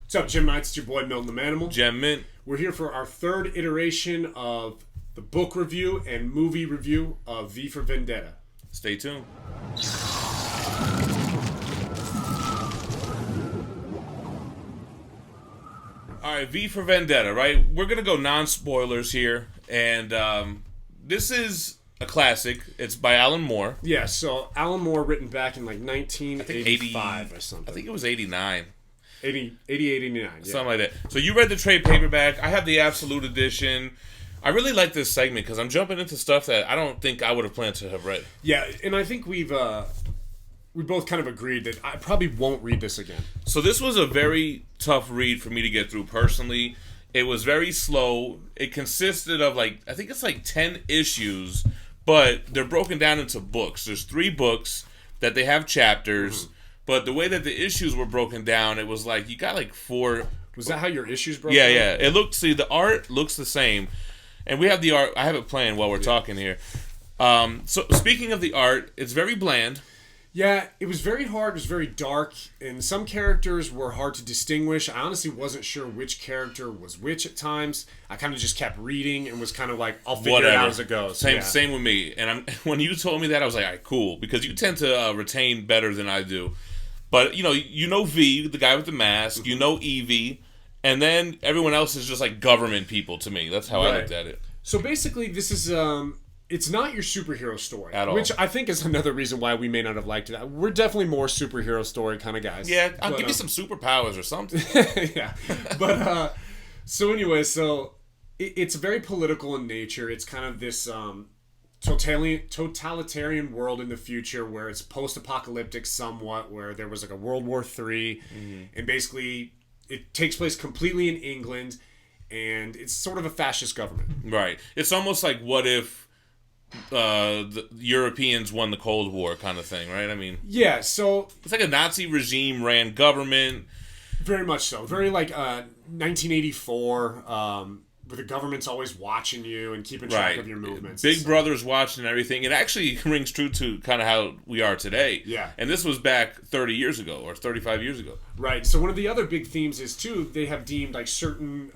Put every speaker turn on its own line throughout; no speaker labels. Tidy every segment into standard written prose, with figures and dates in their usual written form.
What's up, Gem Knights? It's your boy Milton the Manimal.
Gem Mint.
We're here for our third iteration of the book review and movie review of V for Vendetta.
Stay tuned. Alright, V for Vendetta, right? We're going to go non-spoilers here. And this is a classic. It's by Alan Moore.
Yeah, so Alan Moore, written back in like 1985 or something.
I think it was 89.
89, yeah.
Something like that. So you read the trade paperback. I have the Absolute Edition. I really like this segment because I'm jumping into stuff that I don't think I would have planned to have read.
Yeah, and I think we both kind of agreed that I probably won't read this again.
So this was a very tough read for me to get through personally. It was very slow. It consisted of I think it's 10 issues, but they're broken down into books. There's 3 books that they have chapters. Mm-hmm. But the way that the issues were broken down, it was you got 4.
Was that how your issues broke
down?
Yeah.
It looked, the art looks the same. And we have the art. I have it playing while we're talking here. So speaking of the art, it's very bland.
Yeah, it was very hard. It was very dark. And some characters were hard to distinguish. I honestly wasn't sure which character was which at times. I kind of just kept reading and was kind of I'll figure it out as it goes.
Same with me. And when you told me that, I was like, all right, cool. Because you tend to retain better than I do. But, you know V, the guy with the mask. You know Evie. And then everyone else is just government people to me. That's how I looked at it.
So basically, this is... it's not your superhero story.
At all.
Which I think is another reason why we may not have liked it. We're definitely more superhero story kind of guys.
Yeah, give me some superpowers or something.
Yeah. But, so anyway, it's very political in nature. It's kind of this... totalitarian world in the future where it's post-apocalyptic somewhat, where there was a World War III, and basically it takes place completely in England, and it's sort of a fascist government.
Right. It's almost like what if the Europeans won the Cold War kind of thing, right? I mean...
Yeah, so...
It's like a Nazi regime ran government.
Very much so. Very 1984... where the government's always watching you and keeping track of your movements.
Big Brother's watching everything. It actually rings true to kind of how we are today.
Yeah.
And this was back 30 years ago or 35 years ago.
Right. So one of the other big themes is, too, they have deemed certain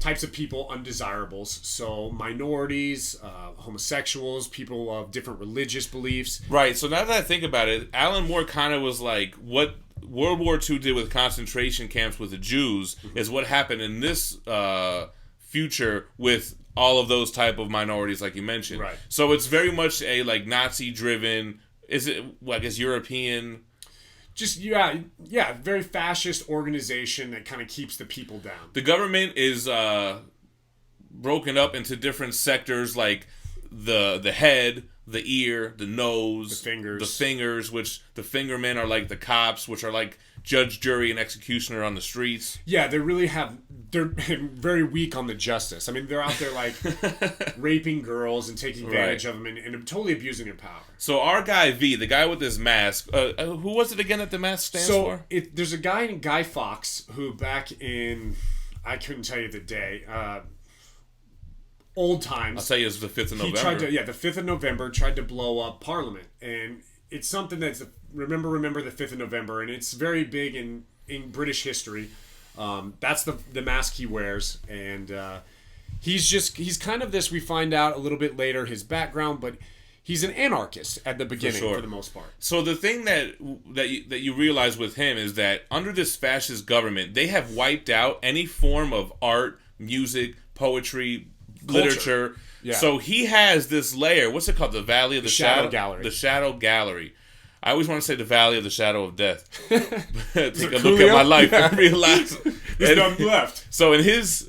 types of people undesirables. So minorities, homosexuals, people of different religious beliefs.
Right. So now that I think about it, Alan Moore kind of was what World War II did with concentration camps with the Jews is what happened in this... future with all of those type of minorities like you mentioned.
Right.
So it's very much a Nazi driven, is it I guess European,
just very fascist organization that kind of keeps the people down.
The government is broken up into different sectors like the head, the ear, the nose, the fingers, which the fingermen are the cops, which are judge, jury, and executioner on the streets.
Yeah, they're very weak on the justice. I mean, they're out there raping girls and taking advantage of them and totally abusing their power.
So our guy V, the guy with his mask, who was it again that the mask stands for?
There's a guy named Guy Fawkes who back in, I couldn't tell you the day, old times.
I'll tell you, it was the 5th of November.
He tried to, the 5th of November, tried to blow up Parliament. And it's something that's, remember the 5th of November, and it's very big in British history. That's the mask he wears, and he's kind of this, we find out a little bit later, his background, but he's an anarchist at the beginning for the most part.
So the thing that you realize with him is that under this fascist government, they have wiped out any form of art, music, poetry, literature.
Yeah.
So he has this layer. What's it called? The Valley of the Shadow
Gallery.
The Shadow Gallery. I always want to say the Valley of the Shadow of Death. Take a look at my life and realize
there's nothing left.
So in his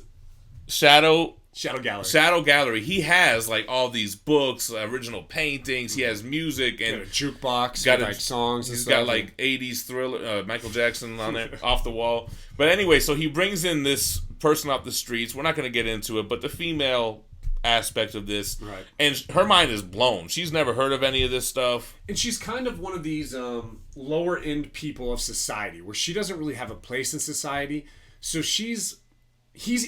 Shadow
Gallery,
he has all these books, original paintings. He has music and
got a jukebox, got songs.
He's got 80s thriller, Michael Jackson on there, off the wall. But anyway, so he brings in this person off the streets. We're not going to get into it, but the female aspect of this,
right?
And her mind is blown. She's never heard of any of this stuff,
and she's kind of one of these lower end people of society where she doesn't really have a place in society. So he's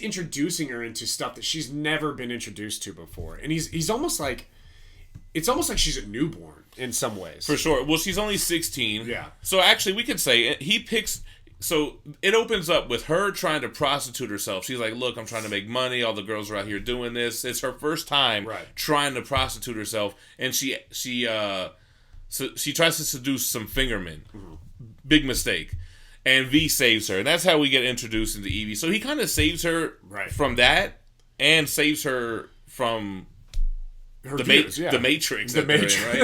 introducing her into stuff that she's never been introduced to before, and he's almost it's almost like she's a newborn in some ways.
For sure. Well, she's only 16.
Yeah.
So actually, we could say he picks So it opens up with her trying to prostitute herself. She's like, look, I'm trying to make money. All the girls are out here doing this. It's her first time trying to prostitute herself. And she tries to seduce some fingermen. Mm-hmm. Big mistake. And V saves her. And that's how we get introduced into Evie. So he kind of saves her from that and saves her from the Matrix.
The Matrix, right?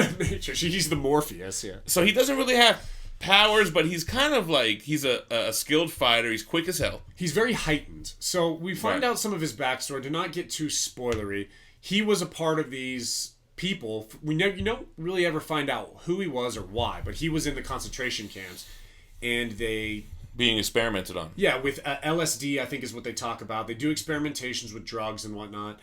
The Matrix. He's the Morpheus,
So he doesn't really have powers, but he's kind of like, he's a skilled fighter. He's quick as hell.
He's very heightened. So we find out some of his backstory. To not get too spoilery, he was a part of these people. You don't really ever find out who he was or why, but he was in the concentration camps, and they...
being experimented on.
Yeah, with LSD, I think is what they talk about. They do experimentations with drugs and whatnot,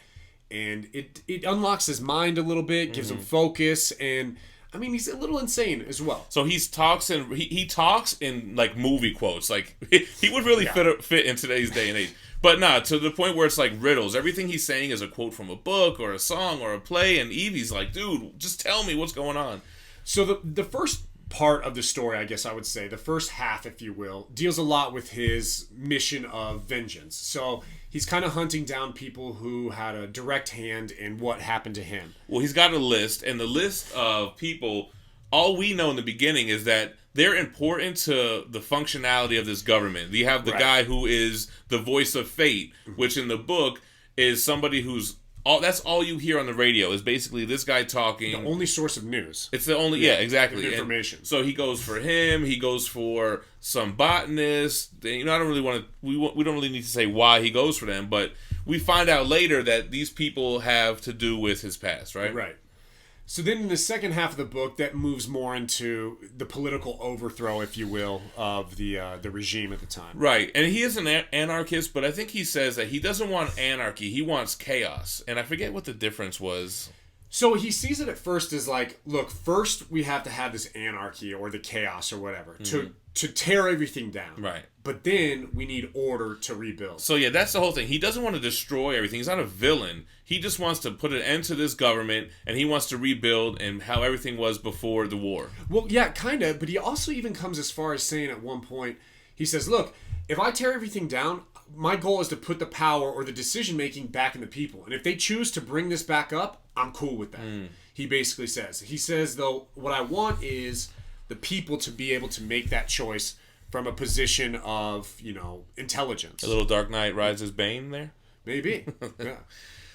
and it unlocks his mind a little bit, gives him focus, and... I mean, he's a little insane as well.
So he talks in like movie quotes. Like he would really fit in today's day and age. But nah, to the point where it's like riddles. Everything he's saying is a quote from a book or a song or a play. And Evie's like, dude, just tell me what's going on.
So the first part of the story, I guess I would say, the first half, if you will, deals a lot with his mission of vengeance. So he's kind of hunting down people who had a direct hand in what happened to him.
Well, he's got a list, and the list of people, all we know in the beginning is that they're important to the functionality of this government. You have the guy who is the voice of fate, which in the book is somebody who's that's all you hear on the radio is basically this guy talking.
The only source of news.
It's the only, exactly.
Information.
And so he goes for him. He goes for some botanists. I don't really want to. We don't really need to say why he goes for them, but we find out later that these people have to do with his past, right?
Right. So then in the second half of the book, that moves more into the political overthrow, if you will, of the regime at the time.
Right. And he is an anarchist, but I think he says that he doesn't want anarchy. He wants chaos. And I forget what the difference was.
So he sees it at first as like, look, first we have to have this anarchy or the chaos or whatever to tear everything down.
Right.
But then we need order to rebuild.
So yeah, that's the whole thing. He doesn't want to destroy everything. He's not a villain. He just wants to put an end to this government, and he wants to rebuild and how everything was before the war.
Well, yeah, kind of. But he also even comes as far as saying at one point, he says, look, if I tear everything down, my goal is to put the power or the decision-making back in the people. And if they choose to bring this back up, I'm cool with that. He basically says. He says, though, what I want is the people to be able to make that choice from a position of, intelligence.
A little Dark Knight Rises Bane there?
Maybe. Yeah.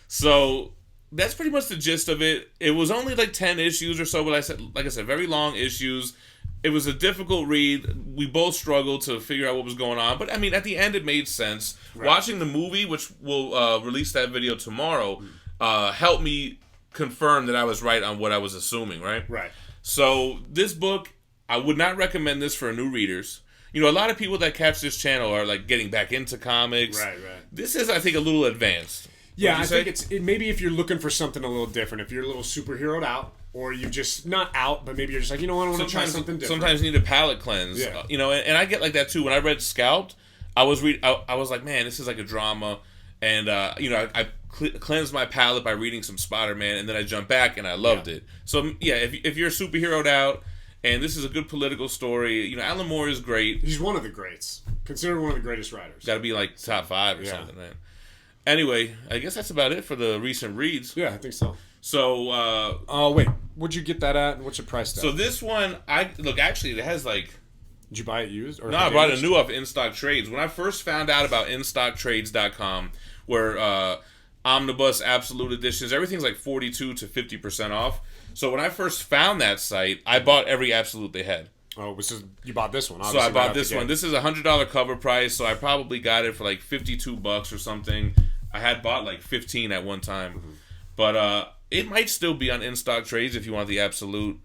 So that's pretty much the gist of it. It was only like 10 issues or so, but like I said, very long issues. It was a difficult read. We both struggled to figure out what was going on. But, I mean, at the end, it made sense. Right. Watching the movie, which we'll release that video tomorrow, helped me confirm that I was right on what I was assuming, right?
Right.
So this book, I would not recommend this for new readers. A lot of people that catch this channel are, like, getting back into comics.
Right.
This is, I think, a little advanced.
Yeah, I think it's maybe if you're looking for something a little different, if you're a little superheroed out, or you're just not out, but maybe you're just like, I want to try something different.
Sometimes you need a palate cleanse. Yeah. And I get like that too. When I read Scalped, I was like, man, this is like a drama, and I cleansed my palate by reading some Spider-Man, and then I jumped back and I loved it. So yeah, if you're superheroed out, and this is a good political story, Alan Moore is great.
He's one of the greats, considered one of the greatest writers.
Got to be like top 5 or something, man. Anyway, I guess that's about it for the recent reads.
Yeah, I think so.
So,
wait, what'd you get that at, and what's your price tag?
So this one, actually, it has like...
Did you buy it used? Or
no, I bought it new off In Stock Trades. When I first found out about InStockTrades.com, where Omnibus Absolute Editions, everything's like 42 to 50% off. So when I first found that site, I bought every Absolute they had.
Oh, you bought this one,
obviously. So I bought this one. This is a $100 cover price, so I probably got it for like $52 or something. I had bought like 15 at one time. Mm-hmm. But it might still be on In Stock Trades if you want the Absolute.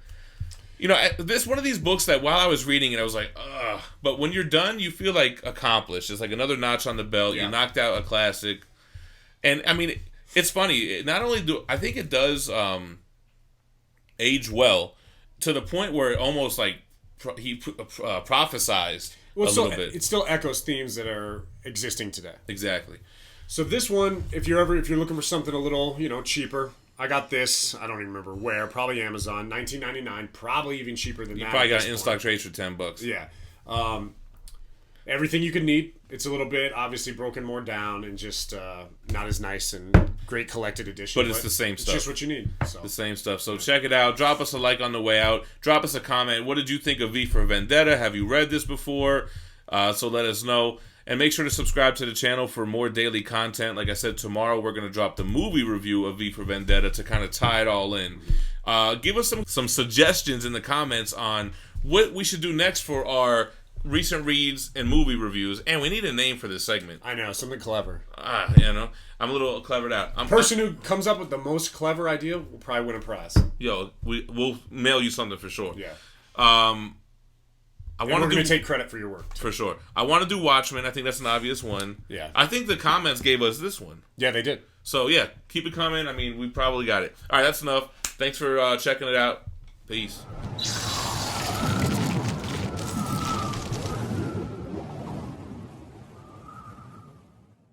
This one of these books that while I was reading it, I was like, ugh. But when you're done, you feel like accomplished. It's like another notch on the belt. Yeah. You knocked out a classic. And, I mean, it's funny. Not only I think it does age well to the point where it almost like he prophesized a little bit.
It still echoes themes that are existing today.
Exactly.
So this one, if you're looking for something a little, cheaper, I got this. I don't even remember where. Probably Amazon, $19.99. Probably even cheaper than that.
You probably got In Stock Trades for $10.
Yeah. everything you could need. It's a little bit obviously broken more down and just not as nice and great collected edition.
But it's the same stuff.
It's just what you need. So.
The same stuff. So check it out. Drop us a like on the way out. Drop us a comment. What did you think of V for Vendetta? Have you read this before? So let us know. And make sure to subscribe to the channel for more daily content. Like I said, tomorrow we're going to drop the movie review of V for Vendetta to kind of tie it all in. Give us some suggestions in the comments on what we should do next for our recent reads and movie reviews. And we need a name for this segment.
I know, something clever.
I'm a little clevered out.
Person who comes up with the most clever idea will probably win a prize.
Yo, we'll mail you something for sure.
Yeah.
We're going
to take credit for your work.
For sure. I want to do Watchmen. I think that's an obvious one.
Yeah.
I think the comments gave us this one.
Yeah, they did.
So, yeah, keep it coming. I mean, we probably got it. All right, that's enough. Thanks for checking it out. Peace.